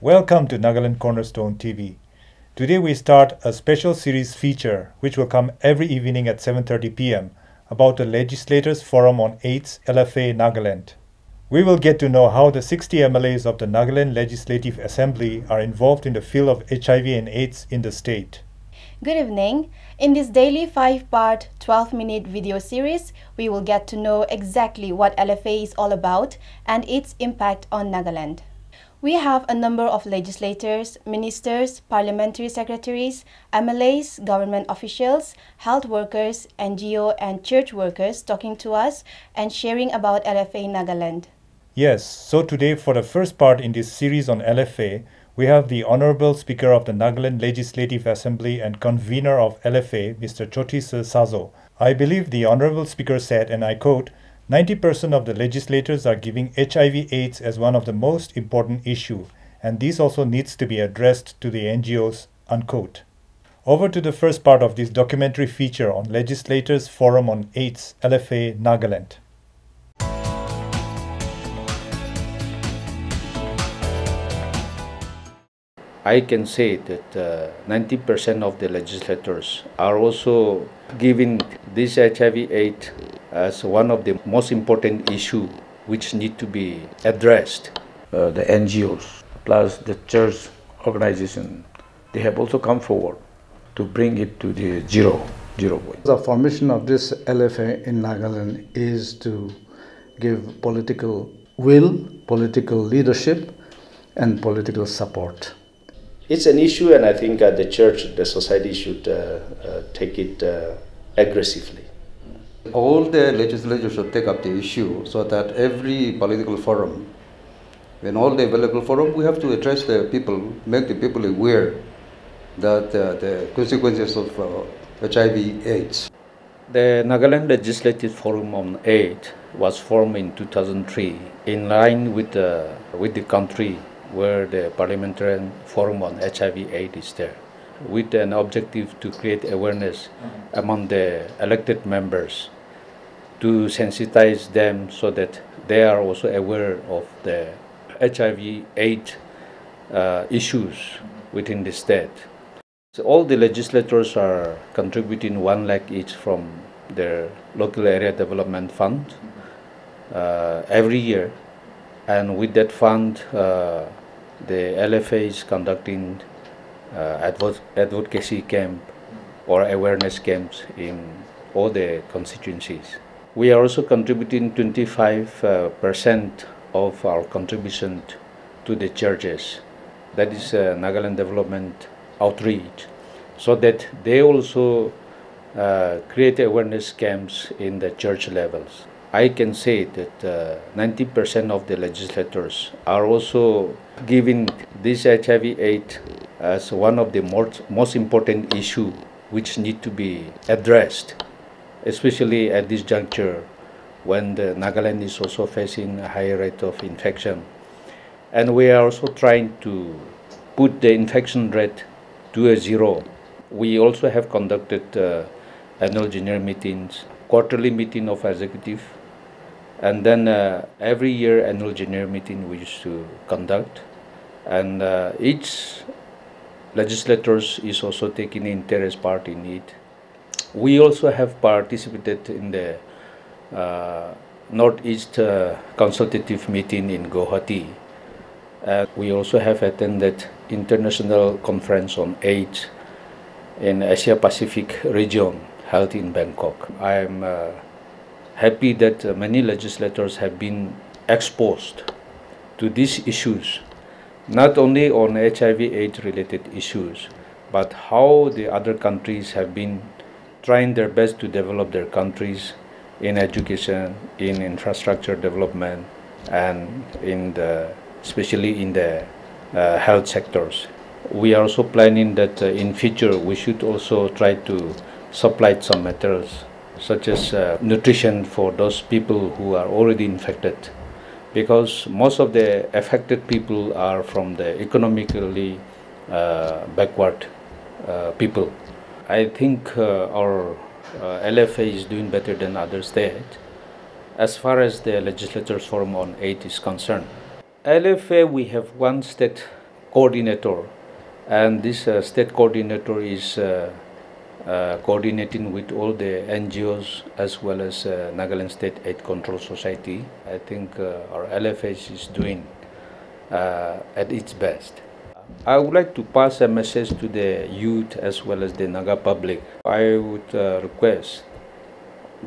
Welcome to Nagaland Cornerstone TV. Today we start a special series feature which will come every evening at 7:30 p.m. about the Legislators Forum on AIDS LFA Nagaland. We will get to know how the 60 MLAs of the Nagaland Legislative Assembly are involved in the field of HIV and AIDS in the state. Good evening. In this daily 5-part, 12-minute video series, we will get to know exactly what LFA is all about and its impact on Nagaland. We have a number of legislators, ministers, parliamentary secretaries, MLAs, government officials, health workers, NGO and church workers talking to us and sharing about LFA Nagaland. Yes, so today for the first part in this series on LFA, we have the Honorable Speaker of the Nagaland Legislative Assembly and convener of LFA, Mr. Chotis Sazo. I believe the Honorable Speaker said, and I quote, 90% of the legislators are giving HIV/AIDS as one of the most important issues, and this also needs to be addressed to the NGOs, unquote. Over to the first part of this documentary feature on Legislators Forum on AIDS, LFA Nagaland. I can say that 90% of the legislators are also giving this HIV/AIDS as one of the most important issues which need to be addressed. The NGOs plus the church organization, they have also come forward to bring it to the zero point. The formation of this LFA in Nagaland is to give political will, political leadership, and political support. It's an issue, and I think the church, the society should take it aggressively. All the legislators should take up the issue so that every political forum, in all the available forum, we have to address the people, make the people aware that the consequences of HIV/AIDS. The Nagaland Legislative Forum on AIDS was formed in 2003 in line with the country where the Parliamentary Forum on HIV/AIDS is there, with an objective to create awareness among the elected members, to sensitize them so that they are also aware of the HIV/AIDS issues within the state. So all the legislators are contributing 1 lakh each from their local area development fund every year, and with that fund the LFA is conducting advocacy camp or awareness camps in all the constituencies. We are also contributing 25% of our contribution to the churches, that is Nagaland Development Outreach, so that they also create awareness camps in the church levels. I can say that 90% of the legislators are also giving this HIV/AIDS as one of the most important issues which need to be addressed, especially at this juncture when the Nagaland is also facing a high rate of infection. And we are also trying to put the infection rate to a zero. We also have conducted annual general meetings, quarterly meeting of executive, and then every year annual general meeting we used to conduct, and each legislators is also taking interest part in it. We also have participated in the Northeast consultative meeting in Govt. We also have attended international conference on AIDS in Asia Pacific region held in Bangkok. I am happy that many legislators have been exposed to these issues, not only on HIV/AIDS related issues, but how the other countries have been trying their best to develop their countries in education, in infrastructure development, and especially in the health sectors. We are also planning that in future we should also try to supply some materials such as nutrition for those people who are already infected, because most of the affected people are from the economically backward people. I think our LFA is doing better than other states as far as the Legislators Forum on AIDS is concerned. LFA, we have one state coordinator, and this state coordinator is coordinating with all the NGOs as well as Nagaland State Aid Control Society. I think our LFA is doing at its best. I would like to pass a message to the youth as well as the Naga public. I would request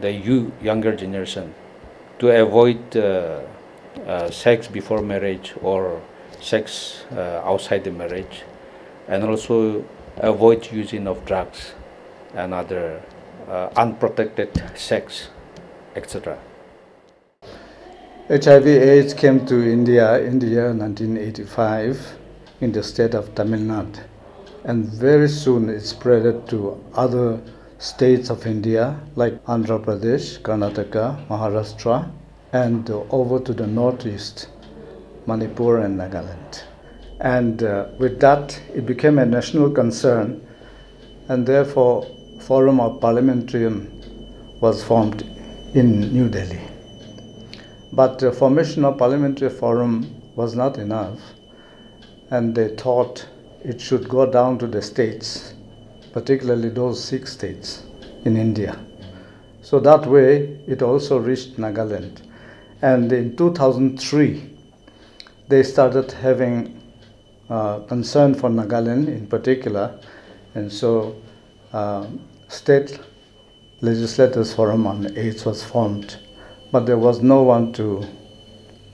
the younger generation to avoid sex before marriage or sex outside the marriage, and also avoid using of drugs and other unprotected sex, etc. HIV/AIDS came to India in the year 1985 in the state of Tamil Nadu, and very soon it spread to other states of India like Andhra Pradesh, Karnataka, Maharashtra, and over to the northeast, Manipur and Nagaland. And with that, it became a national concern, and therefore Forum of Parliamentary was formed in New Delhi. But the formation of Parliamentary Forum was not enough, and they thought it should go down to the states, particularly those 6 states in India. So that way it also reached Nagaland. And in 2003, they started having concern for Nagaland in particular, and so State Legislators Forum on AIDS was formed, but there was no one to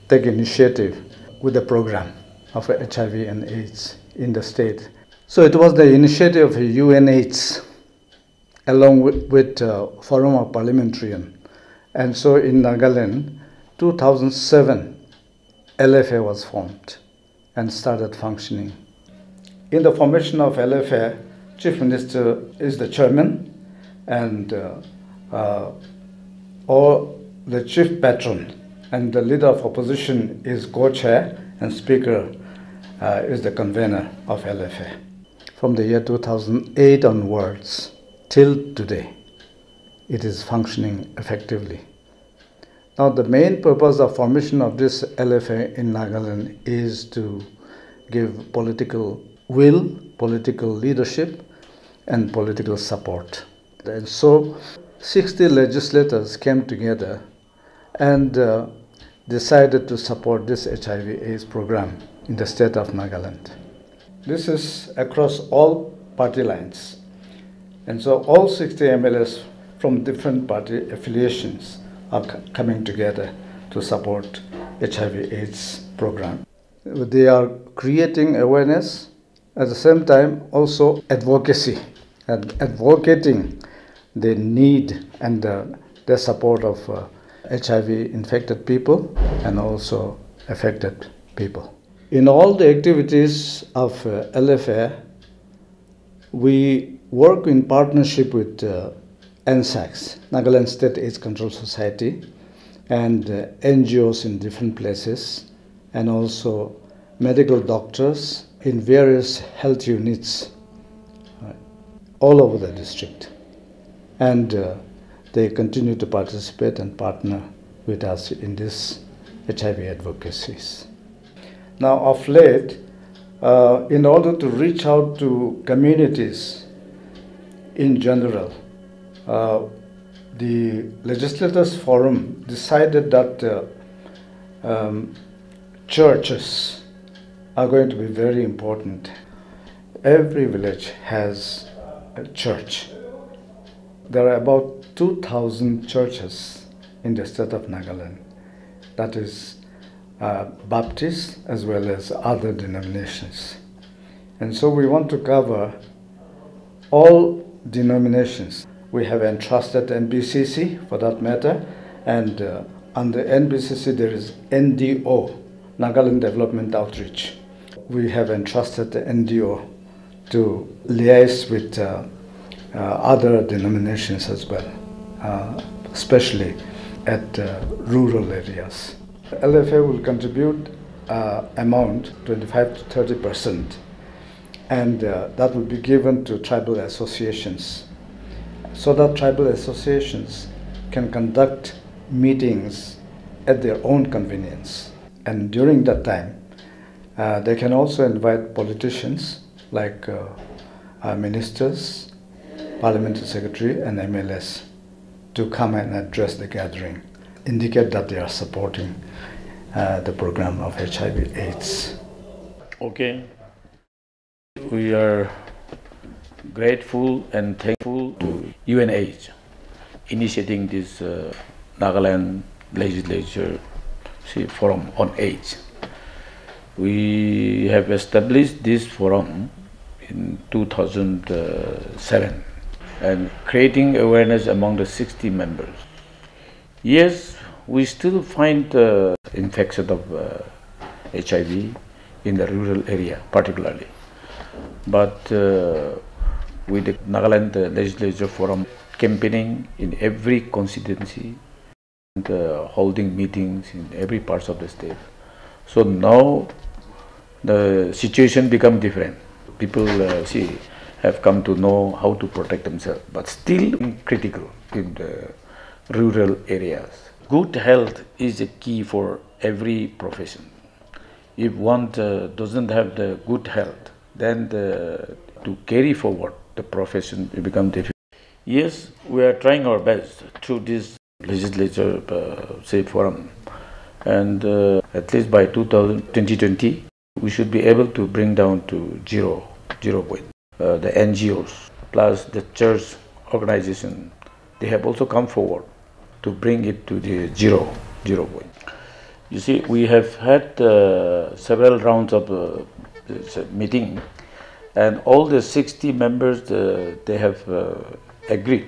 take initiative with the program of HIV and AIDS in the state. So it was the initiative of UNAIDS along with Forum of Parliamentarian. And so in Nagaland, 2007, LFA was formed and started functioning. In the formation of LFA, Chief Minister is the chairman, and or the chief patron, and the leader of opposition is co-chair, and speaker is the convener of LFA. From the year 2008 onwards till today, it is functioning effectively. Now, the main purpose of formation of this LFA in Nagaland is to give political will, political leadership, and political support. And so 60 legislators came together and decided to support this HIV/AIDS program in the state of Nagaland. This is across all party lines. And so all 60 MLAs from different party affiliations are coming together to support HIV/AIDS program. They are creating awareness, at the same time also advocacy, and advocating the need and the support of HIV infected people and also affected people. In all the activities of LFA, we work in partnership with NSACS, Nagaland State AIDS Control Society, and NGOs in different places, and also medical doctors in various health units all over the district. And they continue to participate and partner with us in this HIV advocacies. Now, of late, in order to reach out to communities in general, the Legislators Forum decided that churches are going to be very important. Every village has a church. There are about 2,000 churches in the state of Nagaland. That is Baptist as well as other denominations. And so we want to cover all denominations. We have entrusted NBCC for that matter, and under NBCC there is NDO, Nagaland Development Outreach. We have entrusted the NDO to liaise with other denominations as well, especially at rural areas. LFA will contribute amount 25 to 30%, and that will be given to tribal associations, so that tribal associations can conduct meetings at their own convenience. And during that time, They can also invite politicians like ministers, Parliamentary secretary and MLAs to come and address the gathering, indicate that they are supporting the program of HIV/AIDS. Okay. We are grateful and thankful to UNH initiating this Nagaland Legislature forum on AIDS. We have established this forum in 2007 and creating awareness among the 60 members. Yes, we still find the infection of HIV in the rural area particularly, but with the Nagaland Legislature Forum campaigning in every constituency and holding meetings in every part of the state. So now the situation become different. People have come to know how to protect themselves, but still critical in the rural areas. Good health is a key for every profession. If one doesn't have the good health, then to carry forward the profession will become difficult. Yes, we are trying our best through this legislature forum, and at least by 2020, we should be able to bring down to zero point. The NGOs plus the church organization, they have also come forward to bring it to the zero point. You see, we have had several rounds of meeting, and all the 60 members, they have agreed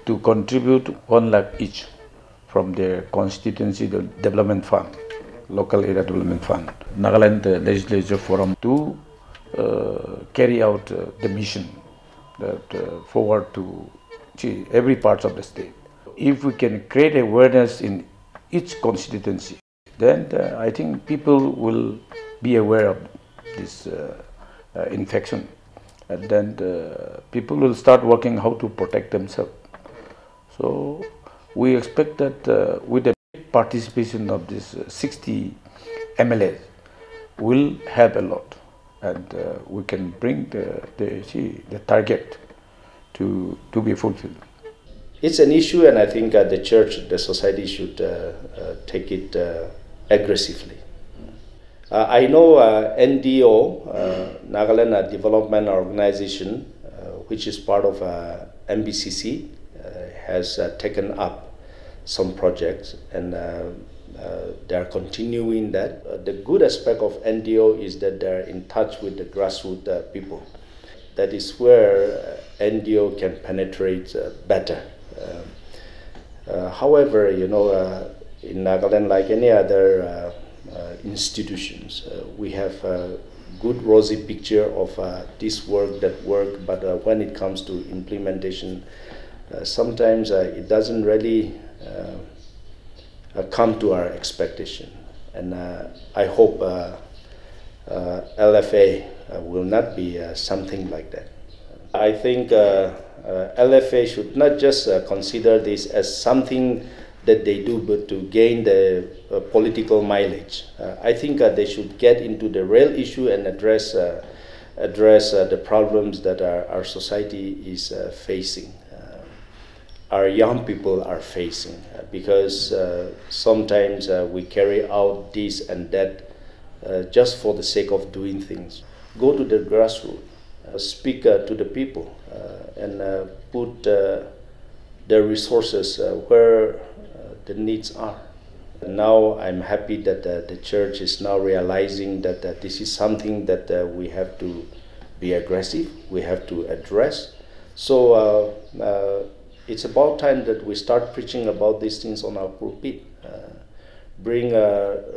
to contribute 1 lakh each from their constituency development fund, local area development fund, Nagaland Legislature Forum, to carry out the mission that forward to every part of the state. If we can create awareness in each constituency, then I think people will be aware of this infection, and then people will start working how to protect themselves. So we expect that with the participation of this 60 MLAs will help a lot, and we can bring the target to be fulfilled. It's an issue, and I think the church, the society should take it aggressively. I know NGO, Nagaland Development Organization, which is part of MBCC, has taken up some projects, and they are continuing that. The good aspect of NGO is that they are in touch with the grassroots people. That is where NGO can penetrate better. However, you know, in Nagaland, like any other institutions, we have a good rosy picture of this work, that work, but when it comes to implementation, sometimes it doesn't really come to our expectation. And I hope LFA will not be something like that. I think LFA should not just consider this as something that they do but to gain the political mileage. I think they should get into the real issue and address the problems that our society is facing, our young people are facing, because sometimes we carry out this and that just for the sake of doing things. Go to the grassroots, speak to the people, and put the resources where the needs are. Now I'm happy that the church is now realizing that this is something that we have to be aggressive, we have to address. So it's about time that we start preaching about these things on our pulpit. Bring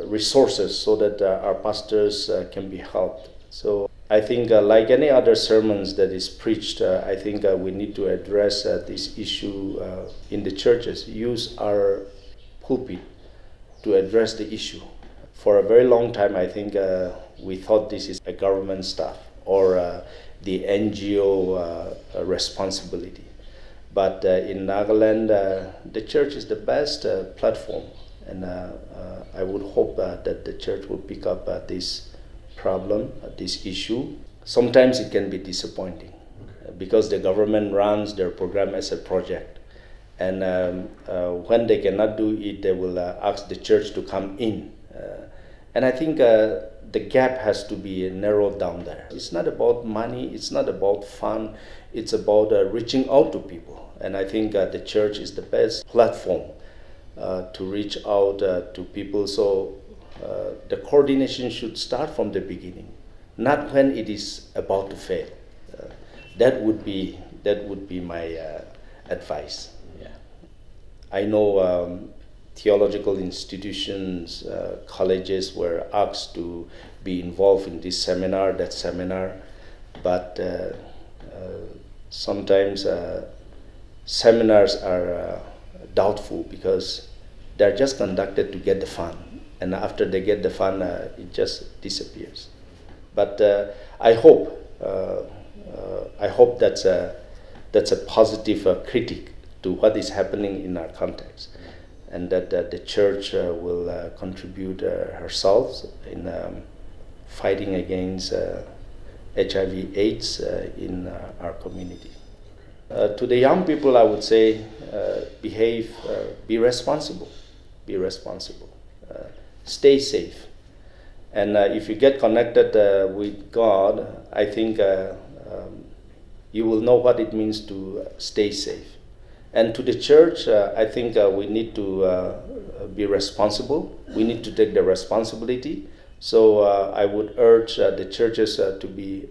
resources so that our pastors can be helped. So I think like any other sermons that is preached, I think we need to address this issue in the churches. Use our pulpit to address the issue. For a very long time, I think we thought this is a government stuff or the NGO responsibility. But in Nagaland, the church is the best platform, and I would hope that the church will pick up this problem, this issue. Sometimes it can be disappointing because the government runs their program as a project. And when they cannot do it, they will ask the church to come in. And I think the gap has to be narrowed down there. It's not about money, it's not about fun, it's about reaching out to people. And I think the church is the best platform to reach out to people. So the coordination should start from the beginning, not when it is about to fail. That would be my advice. Yeah. I know theological institutions, colleges were asked to be involved in this seminar, that seminar, but sometimes seminars are doubtful because they're just conducted to get the fund, and after they get the fund, it just disappears. But I hope that's a positive critique to what is happening in our context, and that the church will contribute herself in fighting against HIV/AIDS in our community. To the young people, I would say, be responsible, stay safe. And if you get connected with God, I think you will know what it means to stay safe. And to the church, I think we need to be responsible. We need to take the responsibility. So I would urge the churches to be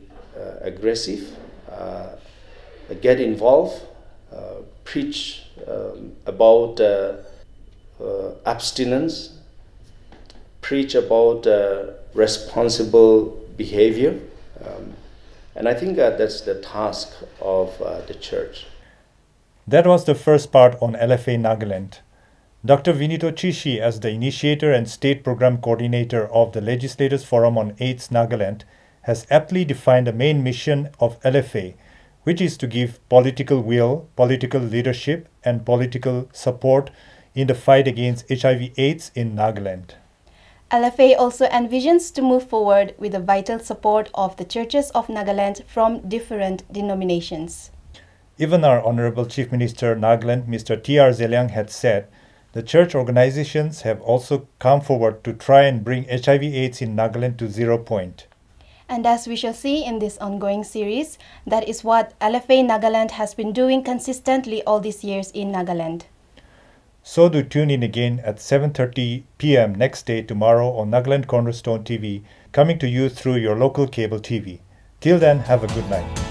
aggressive, get involved, preach about abstinence, preach about responsible behavior. And I think that's the task of the church. That was the first part on LFA Nagaland. Dr. Vinito Chishi, as the initiator and state program coordinator of the Legislators Forum on AIDS Nagaland, has aptly defined the main mission of LFA, which is to give political will, political leadership, and political support in the fight against HIV/AIDS in Nagaland. LFA also envisions to move forward with the vital support of the churches of Nagaland from different denominations. Even our Honorable Chief Minister Nagaland, Mr. T.R. Zeliang, had said, the church organizations have also come forward to try and bring HIV/AIDS in Nagaland to 0 point. And as we shall see in this ongoing series, that is what LFA Nagaland has been doing consistently all these years in Nagaland. So do tune in again at 7:30 p.m. next day tomorrow on Nagaland Cornerstone TV, coming to you through your local cable TV. Till then, have a good night.